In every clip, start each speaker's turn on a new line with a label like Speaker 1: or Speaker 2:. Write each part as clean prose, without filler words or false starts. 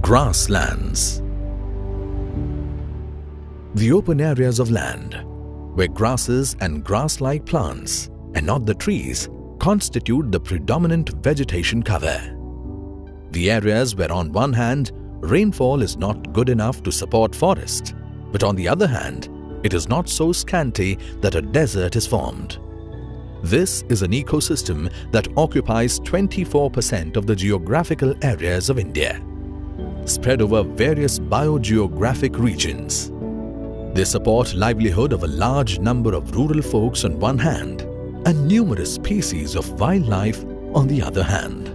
Speaker 1: Grasslands. The open areas of land, where grasses and grass-like plants, and not the trees, constitute the predominant vegetation cover. The areas where on one hand, rainfall is not good enough to support forest, but on the other hand, it is not so scanty that a desert is formed. This is an ecosystem that occupies 24% of the geographical areas of India, spread over various biogeographic regions. They support livelihood of a large number of rural folks on one hand and numerous species of wildlife on the other hand.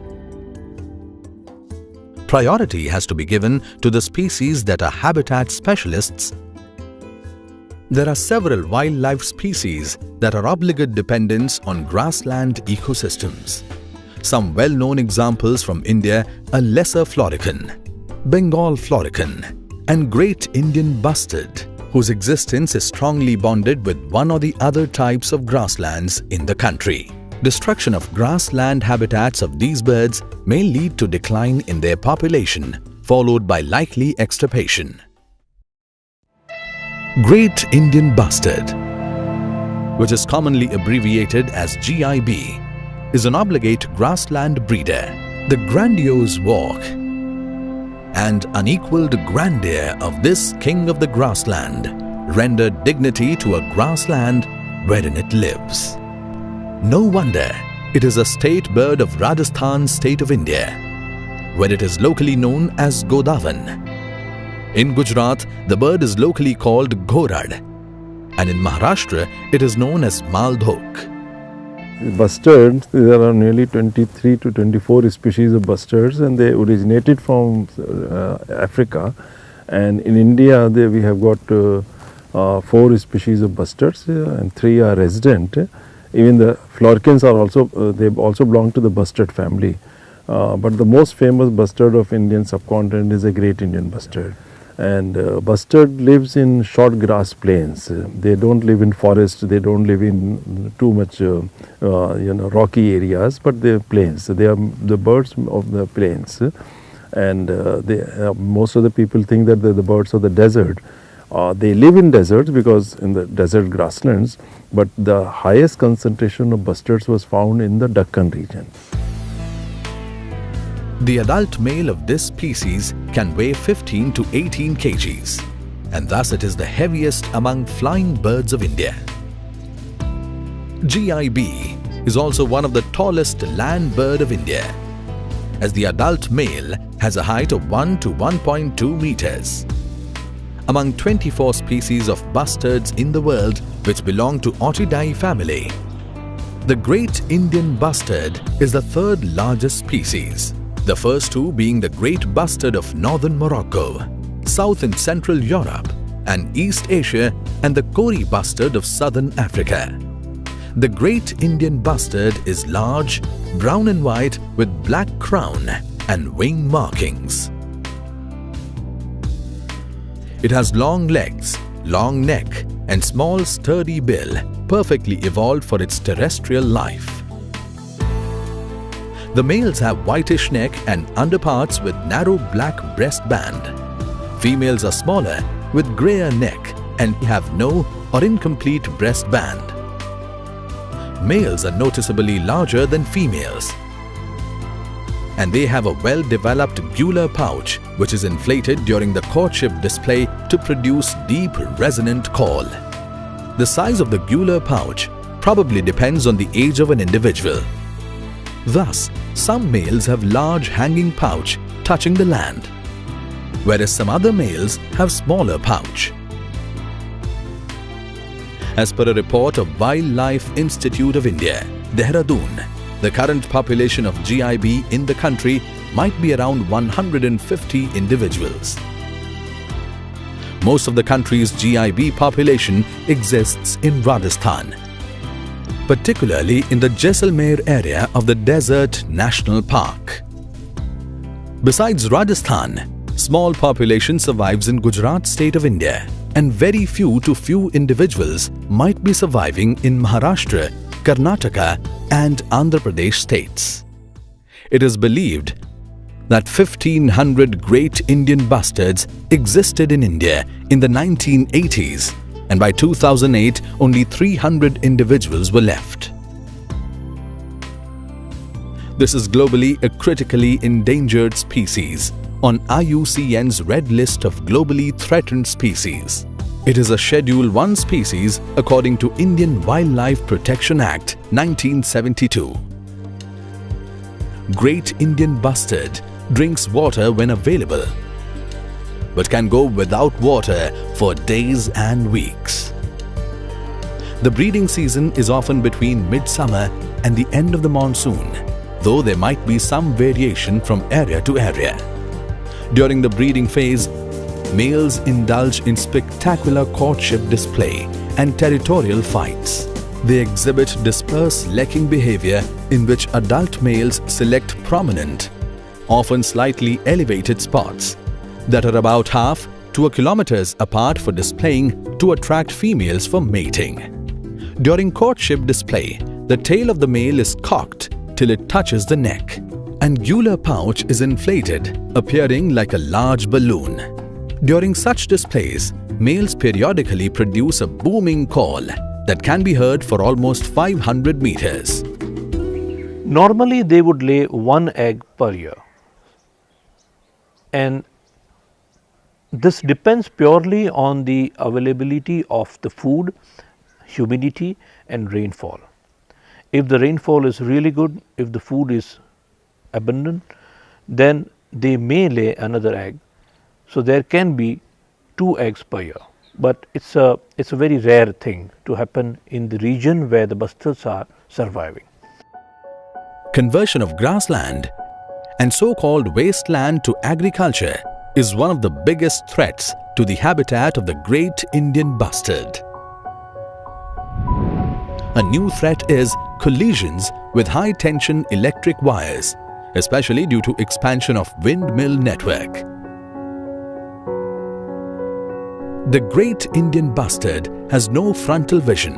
Speaker 1: Priority has to be given to the species that are habitat specialists. There are several wildlife species that are obligate dependents on grassland ecosystems. Some well-known examples from India are lesser florican, Bengal florican, and Great Indian Bustard, whose existence is strongly bonded with one or the other types of grasslands in the country. Destruction of grassland habitats of these birds may lead to decline in their population, followed by likely extirpation. Great Indian Bustard, which is commonly abbreviated as GIB, is an obligate grassland breeder. The grandiose walk and unequaled grandeur of this king of the grassland render dignity to a grassland wherein it lives. No wonder it is a state bird of Rajasthan state of India, where it is locally known as Godavan. In Gujarat, the bird is locally called Ghorad, and in Maharashtra, it is known as Maldhok.
Speaker 2: Bustards, there are nearly 23 to 24 species of bustards, and they originated from Africa. And in India, we have got 4 species of bustards, and 3 are resident. Even the floricans are also, they also belong to the bustard family. But the most famous bustard of Indian subcontinent is a Great Indian Bustard. And bustard lives in short grass plains. They don't live in forests. They don't live in too much, rocky areas. But they're plains. They are the birds of the plains. And most of the people think that they're the birds of the desert. They live in deserts because in the desert grasslands. But the highest concentration of bustards was found in the Deccan region.
Speaker 1: The adult male of this species can weigh 15 to 18 kgs, and thus it is the heaviest among flying birds of India. GIB is also one of the tallest land bird of India, as the adult male has a height of 1 to 1.2 meters. Among 24 species of bustards in the world which belong to Otidae family, the Great Indian Bustard is the 3rd largest species. The first 2 being the Great Bustard of northern Morocco, South and Central Europe and East Asia, and the Kori Bustard of southern Africa. The Great Indian Bustard is large, brown and white with black crown and wing markings. It has long legs, long neck and small sturdy bill, perfectly evolved for its terrestrial life. The males have whitish neck and underparts with narrow black breast band. Females are smaller with grayer neck and have no or incomplete breast band. Males are noticeably larger than females, and they have a well-developed gular pouch which is inflated during the courtship display to produce deep resonant call. The size of the gular pouch probably depends on the age of an individual. Thus, some males have large hanging pouch touching the land, whereas some other males have smaller pouch. As per a report of Wildlife Institute of India, Dehradun, the current population of GIB in the country might be around 150 individuals. Most of the country's GIB population exists in Rajasthan, particularly in the Jaisalmer area of the Desert National Park. Besides Rajasthan, small population survives in Gujarat state of India, and very few individuals might be surviving in Maharashtra, Karnataka and Andhra Pradesh states. It is believed that 1,500 great Indian bustards existed in India in the 1980s, and by 2008 only 300 individuals were left. This is globally a critically endangered species on IUCN's Red List of Globally Threatened Species. It is a Schedule 1 species according to Indian Wildlife Protection Act 1972. Great Indian bustard drinks water when available, but can go without water for days and weeks. The breeding season is often between midsummer and the end of the monsoon, though there might be some variation from area to area. During the breeding phase, males indulge in spectacular courtship display and territorial fights. They exhibit dispersed lecking behavior in which adult males select prominent, often slightly elevated spots that are about half to a kilometers apart for displaying to attract females for mating. During courtship display, the tail of the male is cocked till it touches the neck, and gular pouch is inflated, appearing like a large balloon. During such displays, males periodically produce a booming call that can be heard for almost 500 meters.
Speaker 3: Normally, they would lay one egg per year, and this depends purely on the availability of the food, humidity and rainfall. If the rainfall is really good, if the food is abundant, then they may lay another egg. So there can be 2 eggs per year, but it's a very rare thing to happen in the region where the bustards are surviving.
Speaker 1: Conversion of grassland and so-called wasteland to agriculture is one of the biggest threats to the habitat of the great Indian bustard. A new threat is collisions with high-tension electric wires, especially due to expansion of windmill network. The great Indian bustard has no frontal vision,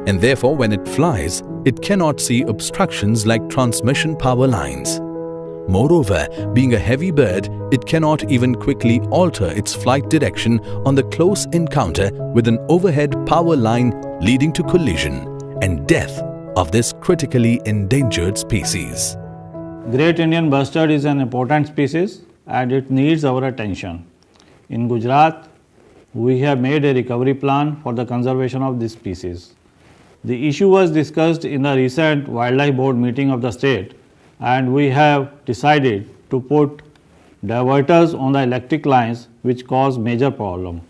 Speaker 1: and therefore when it flies, it cannot see obstructions like transmission power lines. Moreover, being a heavy bird, it cannot even quickly alter its flight direction on the close encounter with an overhead power line, leading to collision and death of this critically endangered species.
Speaker 4: Great Indian bustard is an important species and it needs our attention. In Gujarat, we have made a recovery plan for the conservation of this species. The issue was discussed in the recent Wildlife Board meeting of the state, and we have decided to put diverters on the electric lines which cause major problem.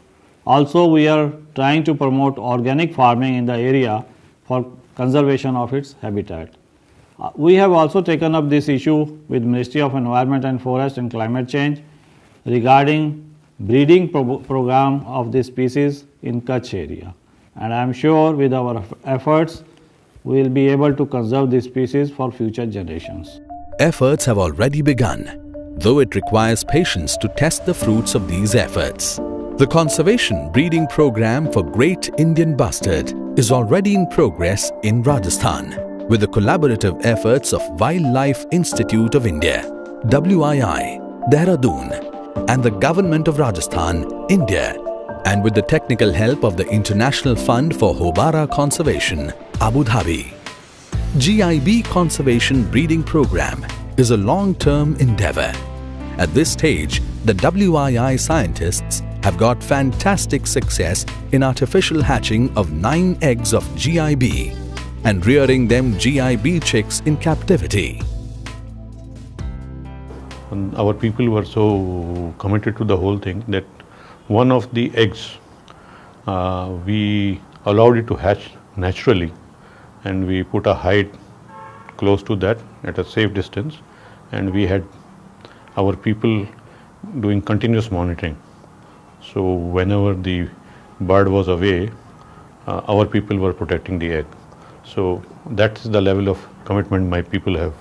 Speaker 4: Also, we are trying to promote organic farming in the area for conservation of its habitat. We have also taken up this issue with Ministry of Environment and Forest and Climate Change regarding breeding program of this species in Kutch area, and I am sure with our efforts we will be able to conserve this species for future generations.
Speaker 1: Efforts have already begun, though it requires patience to test the fruits of these efforts. The conservation breeding program for great Indian bustard is already in progress in Rajasthan with the collaborative efforts of Wildlife Institute of India, WII, Dehradun, and the Government of Rajasthan, India, and with the technical help of the International Fund for Hobara Conservation, Abu Dhabi. GIB Conservation Breeding Program is a long-term endeavor. At this stage, the WII scientists have got fantastic success in artificial hatching of 9 eggs of GIB and rearing them GIB chicks in captivity.
Speaker 5: And our people were so committed to the whole thing that one of the eggs we allowed it to hatch naturally, and we put a height close to that at a safe distance, and we had our people doing continuous monitoring. So whenever the bird was away, our people were protecting the egg. So that's the level of commitment my people have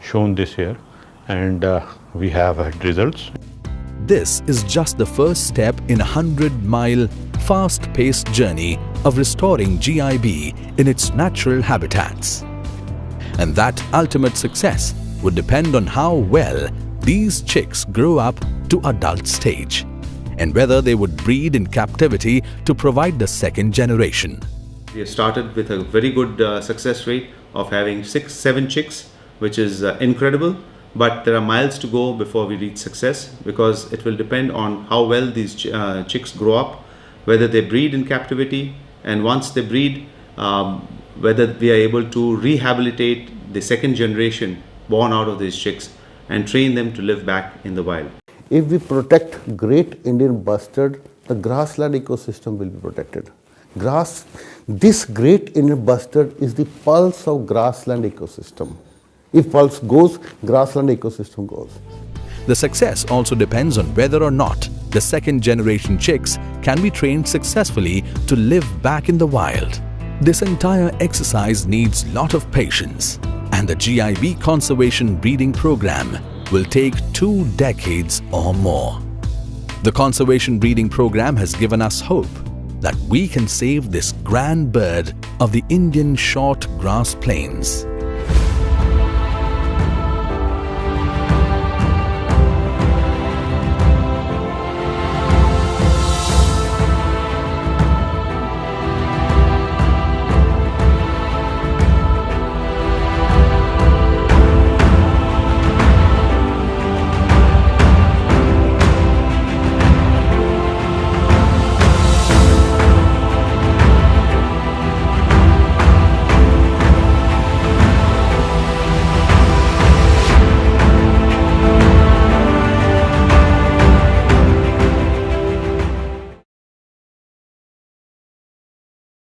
Speaker 5: shown this year, and we have had results.
Speaker 1: This is just the first step in a 100-mile fast-paced journey of restoring GIB in its natural habitats. And that ultimate success would depend on how well these chicks grow up to adult stage, and whether they would breed in captivity to provide the second generation.
Speaker 6: We have started with a very good success rate of having 6-7 chicks, which is incredible. But there are miles to go before we reach success, because it will depend on how well these chicks grow up, whether they breed in captivity, and once they breed, whether we are able to rehabilitate the second generation born out of these chicks and train them to live back in the wild.
Speaker 7: If we protect great Indian bustard, the grassland ecosystem will be protected. This great Indian bustard is the pulse of grassland ecosystem. If pulse goes, grassland ecosystem goes.
Speaker 1: The success also depends on whether or not the second generation chicks can be trained successfully to live back in the wild. This entire exercise needs lot of patience, and the GIB conservation breeding program will take 2 decades or more. The conservation breeding program has given us hope that we can save this grand bird of the Indian short grass plains.